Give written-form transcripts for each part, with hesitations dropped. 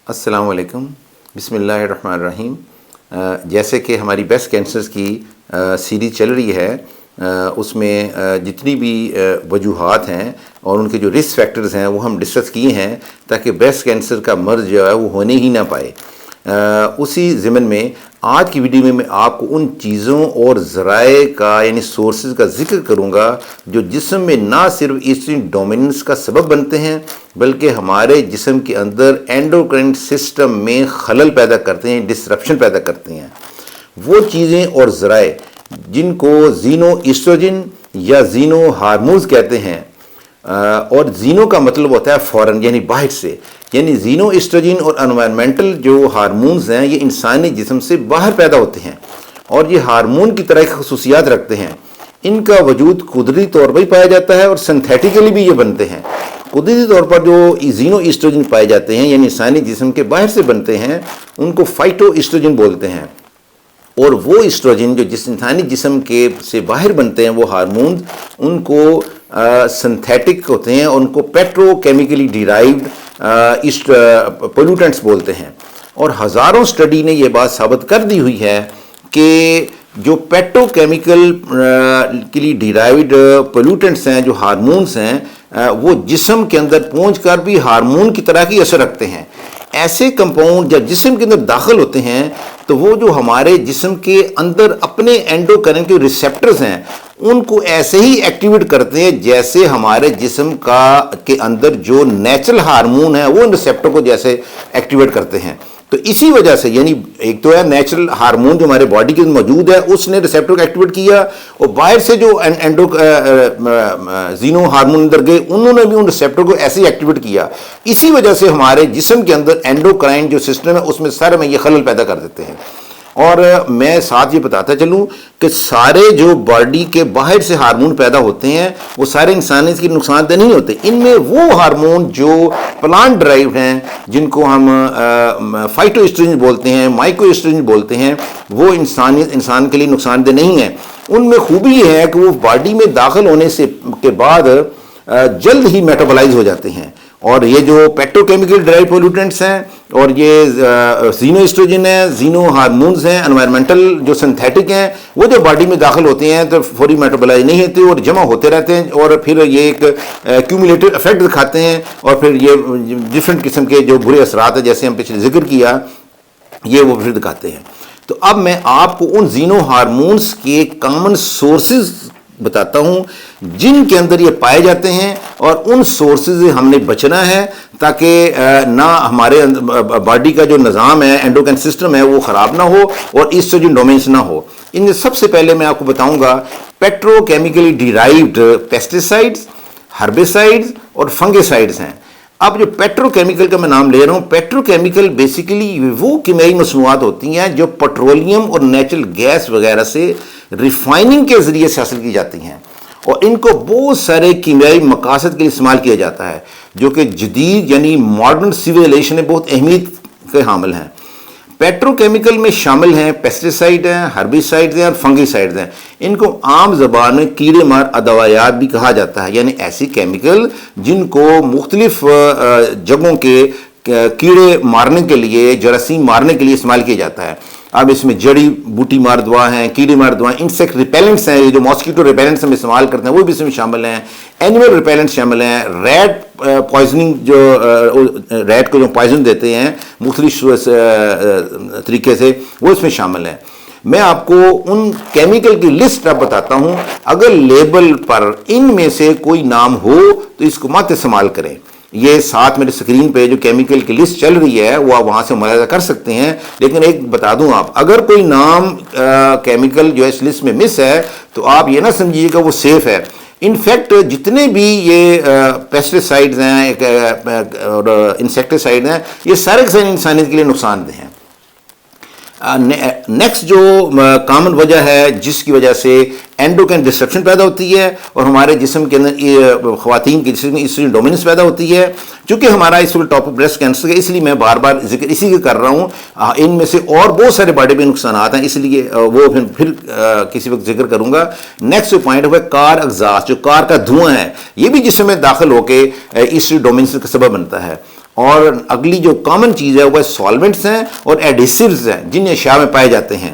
السلام علیکم، بسم اللہ الرحمن الرحیم۔ جیسے کہ ہماری بیسٹ کینسرز کی سیریز چل رہی ہے، اس میں جتنی بھی وجوہات ہیں اور ان کے جو رسک فیکٹرز ہیں وہ ہم ڈسکس کیے ہیں تاکہ بیسٹ کینسر کا مرض جو ہے وہ ہونے ہی نہ پائے۔ اسی ضمن میں آج کی ویڈیو میں آپ کو ان چیزوں اور ذرائع کا یعنی سورسز کا ذکر کروں گا جو جسم میں نہ صرف ایسٹروجن ڈومیننس کا سبب بنتے ہیں بلکہ ہمارے جسم کے اندر اینڈوکرائن سسٹم میں خلل پیدا کرتے ہیں، ڈسرپشن پیدا کرتے ہیں۔ وہ چیزیں اور ذرائع جن کو زینو ایسٹروجن یا زینو ہارمونز کہتے ہیں، اور زینو کا مطلب ہوتا ہے فورن یعنی باہر سے، یعنی زینو ایسٹروجن اور انوائرمنٹل جو ہارمونز ہیں یہ انسانی جسم سے باہر پیدا ہوتے ہیں اور یہ ہارمون کی طرح خصوصیات رکھتے ہیں۔ ان کا وجود قدرتی طور پر ہی پایا جاتا ہے اور سنتھیٹیکلی بھی یہ بنتے ہیں۔ قدرتی طور پر جو زینو ایسٹروجن پائے جاتے ہیں یعنی انسانی جسم کے باہر سے بنتے ہیں ان کو فائٹو ایسٹروجن بولتے ہیں، اور وہ ایسٹروجن جو انسانی جسم کے سے باہر بنتے ہیں وہ ہارمونز ان کو سنتھیٹک ہوتے ہیں اور ان کو پیٹرو کیمیکلی ڈیرائیوڈ پولوٹنٹس بولتے ہیں۔ اور ہزاروں سٹڈی نے یہ بات ثابت کر دی ہوئی ہے کہ جو پیٹرو کیمیکلی ڈیرائیوڈ پولوٹنٹس ہیں، جو ہارمونز ہیں، وہ جسم کے اندر پہنچ کر بھی ہارمون کی طرح کی اثر رکھتے ہیں۔ ایسے کمپاؤنڈ جب جسم کے اندر داخل ہوتے ہیں تو وہ جو ہمارے جسم کے اندر اپنے اینڈوکرائن کے ریسیپٹرز ہیں ان کو ایسے ہی ایکٹیویٹ کرتے ہیں جیسے ہمارے جسم کے اندر جو نیچرل ہارمون ہیں وہ ان ریسیپٹر کو جیسے ایکٹیویٹ کرتے ہیں۔ تو اسی وجہ سے یعنی ایک تو ہے نیچرل ہارمون جو ہمارے باڈی کے اندر موجود ہے اس نے ریسیپٹر کو ایکٹیویٹ کیا، اور باہر سے جو زینو ہارمون اندر گئے انہوں نے بھی ان ریسیپٹر کو ایسے ہی ایکٹیویٹ کیا۔ اسی وجہ سے ہمارے جسم کے اندر اینڈوکرائن جو سسٹم ہے اس میں سارے میں یہ خلل پیدا کر دیتے ہیں۔ اور میں ساتھ یہ بتاتا چلوں کہ سارے جو باڈی کے باہر سے ہارمون پیدا ہوتے ہیں وہ سارے انسانی کے نقصان دہ نہیں ہوتے۔ ان میں وہ ہارمون جو پلانٹ ڈرائیوڈ ہیں جن کو ہم فائٹو ایسٹروجن بولتے ہیں، مائکرو ایسٹروجن بولتے ہیں، وہ انسان کے لیے نقصان دہ نہیں ہیں۔ ان میں خوبی یہ ہے کہ وہ باڈی میں داخل ہونے کے بعد جلد ہی میٹابولائز ہو جاتے ہیں، اور یہ جو پیٹرو کیمیکل ڈرائیوڈ پولوٹنٹس ہیں اور یہ زینو ایسٹروجن ہیں، زینو ہارمونز ہیں، انوائرمنٹل جو سنتھیٹک ہیں، وہ جو باڈی میں داخل ہوتے ہیں تو فوری میٹابولائز نہیں ہوتے اور جمع ہوتے رہتے ہیں، اور پھر یہ ایک کیومولیٹو افیکٹ دکھاتے ہیں، اور پھر یہ ڈفرینٹ قسم کے جو برے اثرات ہیں جیسے ہم پچھلے ذکر کیا یہ وہ پھر دکھاتے ہیں۔ تو اب میں آپ کو ان زینو ہارمونز کے کامن سورسز بتاتا ہوں جن کے اندر یہ پائے جاتے ہیں، اور ان سورسز سے ہم نے بچنا ہے تاکہ نہ ہمارے باڈی کا جو نظام ہے، اینڈوکرائن سسٹم ہے، وہ خراب نہ ہو اور ایسٹروجن ڈومیننس نہ ہو۔ ان میں سب سے پہلے میں آپ کو بتاؤں گا پیٹرو کیمیکلی ڈیرائیوڈ پیسٹیسائڈز، ہربیسائڈز اور فنگیسائڈز ہیں۔ اب جو پیٹرو کیمیکل کا میں نام لے رہا ہوں، پیٹرو کیمیکل بیسیکلی وہ کیمیائی مصنوعات ہوتی ہیں جو پیٹرولیم اور نیچرل گیس وغیرہ سے ریفائننگ کے ذریعے سے حاصل کی جاتی ہیں، اور ان کو بہت سارے کیمیائی مقاصد کے لیے استعمال کیا جاتا ہے جو کہ جدید یعنی ماڈرن سویلائزیشن میں بہت اہمیت کے حامل ہیں۔ پیٹرو کیمیکل میں شامل ہیں پیسٹیسائڈ ہیں، ہربیسائڈز ہیں اور فنگیسائڈز ہیں۔ ان کو عام زبان میں کیڑے مار ادویات بھی کہا جاتا ہے، یعنی ایسی کیمیکل جن کو مختلف جگہوں کے کیڑے مارنے کے لیے، جراثیم مارنے کے لیے استعمال کیا جاتا ہے۔ اب اس میں جڑی بوٹی مار دوا ہیں، کیڑے مار دوا ہیں، انسیکٹ ریپیلنٹس ہیں، یہ جو ماسکیٹو ریپیلنٹس ہم استعمال کرتے ہیں وہ بھی اس میں شامل ہیں، اینیمل ریپیلنٹس شامل ہیں، ریٹ پوائزننگ جو ریٹ کو جو پوائزن دیتے ہیں مختلف طریقے سے وہ اس میں شامل ہیں۔ میں آپ کو ان کیمیکل کی لسٹ اب بتاتا ہوں، اگر لیبل پر ان میں سے کوئی نام ہو تو اس کو مت استعمال کریں۔ یہ ساتھ میرے سکرین پہ جو کیمیکل کی لسٹ چل رہی ہے وہ آپ وہاں سے ملاحظہ کر سکتے ہیں، لیکن ایک بتا دوں آپ، اگر کوئی نام کیمیکل جو اس لسٹ میں مس ہے تو آپ یہ نہ سمجھیے کہ وہ سیف ہے۔ انفیکٹ جتنے بھی یہ پیسٹیسائڈز ہیں اور انسیکٹیسائڈ ہیں یہ سارے کے سارے انسانیت کے لیے نقصان دہ ہیں۔ نیکسٹ جو کامن وجہ ہے جس کی وجہ سے اینڈوکرائن ڈسرپشن پیدا ہوتی ہے اور ہمارے جسم کے اندر خواتین کے جسم میں ایسٹروجن ڈومیننس پیدا ہوتی ہے، چونکہ ہمارا اس وقت ٹاپک بریسٹ کینسر ہے اس لیے میں بار بار ذکر اسی کا کر رہا ہوں۔ ان میں سے اور بہت سارے باڈی میں نقصانات ہیں، اس لیے وہ پھر کسی وقت ذکر کروں گا۔ نیکسٹ جو پوائنٹ ہے کار اگزاس، جو کار کا دھواں ہے یہ بھی جسم میں داخل ہو کے ایسٹروجن ڈومیننس کا سبب بنتا ہے۔ اور اگلی جو کامن چیز ہے وہ سالوینٹس ہیں اور ایڈیسیوز ہیں جن اشیاء میں پائے جاتے ہیں.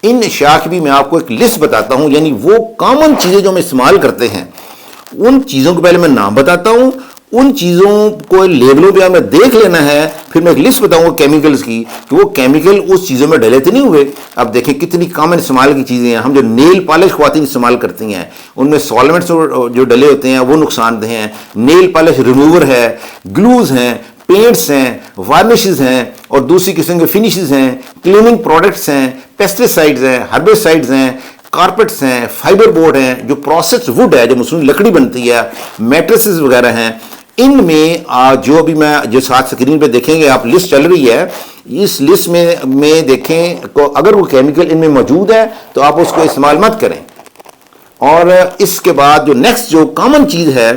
ان اشیاء کی بھی میں آپ کو ایک لسٹ بتاتا ہوں, یعنی وہ کامن چیزیں جو ہم استعمال کرتے ہیں ان چیزوں کو پہلے میں نام بتاتا ہوں, ان چیزوں کو لیبلوں پہ ہمیں دیکھ لینا ہے, پھر میں ایک لسٹ بتاؤں گا کیمیکلز کی کہ وہ کیمیکل اس چیزوں میں ڈلے تو نہیں ہوئے. اب دیکھیں کتنی کامن استعمال کی چیزیں ہیں. ہم جو نیل پالش خواتین استعمال کرتی ہیں ان میں سالوینٹس جو ڈلے ہوتے ہیں وہ نقصان دہ ہیں. نیل پالش ریموور ہے, گلوز ہیں, پینٹس ہیں, وارنشز ہیں, اور دوسری قسم کے فنشز ہیں, کلیننگ پروڈکٹس ہیں, پیسٹیسائڈز ہیں, ہربیسائڈز ہیں, کارپیٹس ہیں, فائبر بورڈ ہیں, جو پروسیسڈ ووڈ ہے, جو مصنوعی لکڑی بنتی ہے, میٹریسز وغیرہ ہیں. ان میں جو ابھی میں جو ساتھ اسکرین پہ دیکھیں گے آپ لسٹ چل رہی ہے, اس لسٹ میں دیکھیں اگر وہ کیمیکل ان میں موجود ہے تو آپ اس کو استعمال مت کریں. اور اس کے بعد جو نیکسٹ جو کامن چیز ہے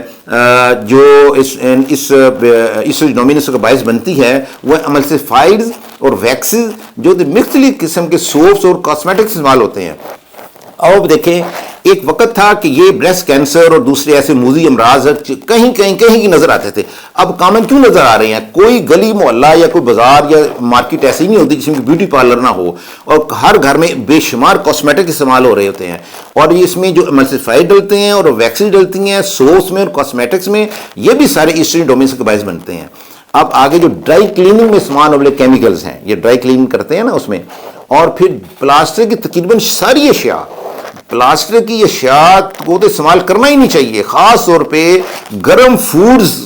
جو اس ڈومینس کا باعث بنتی ہے وہ ایملسیفائڈز اور ویکسز جو مختلف قسم کے سوپس اور کاسمیٹکس استعمال ہوتے ہیں. اب دیکھیں ایک وقت تھا کہ یہ بریسٹ کینسر اور دوسرے ایسے موذی امراض کہیں کی نظر آتے تھے. اب کامن کیوں نظر آ رہے ہیں؟ کوئی گلی محلہ یا کوئی بازار یا مارکیٹ ایسی نہیں ہوتی جس میں بیوٹی پارلر نہ ہو, اور ہر گھر میں بے شمار کاسمیٹک استعمال ہو رہے ہوتے ہیں. اور اس میں جو ایملسیفائڈ ڈلتے ہیں اور ویکسز ڈلتی ہیں سوپس میں اور کاسمیٹکس میں, یہ بھی سارے ایسٹروجن ڈومینس کے باعث بنتے ہیں. اب آگے جو ڈرائی کلیننگ میں استعمال ہونے والے کیمیکلز ہیں, یہ ڈرائی کلیننگ کرتے ہیں نا اس میں, اور پھر پلاسٹر کی تقریباً ساری اشیاء, پلاسٹر کی اشیاء کو تو استعمال کرنا ہی نہیں چاہیے. خاص طور پہ گرم فوڈز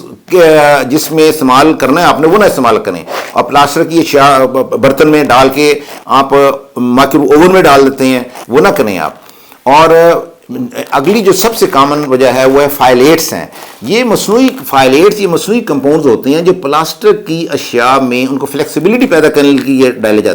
جس میں استعمال کرنا ہے آپ نے وہ نہ استعمال کریں. اور پلاسٹر کی اشیاء برتن میں ڈال کے آپ مائکرو اوون میں ڈال دیتے ہیں, وہ نہ کریں آپ. اور اگلی جو سب سے کامن وجہ ہے وہ ہے فائلیٹس ہیں. یہ مصنوعی فائلیٹس, یہ مصنوعی کمپاؤنڈز ہوتے ہیں جو پلاسٹر کی اشیاء میں ان کو فلیکسیبلٹی پیدا کرنے کے لیے ڈالے جاتے ہیں.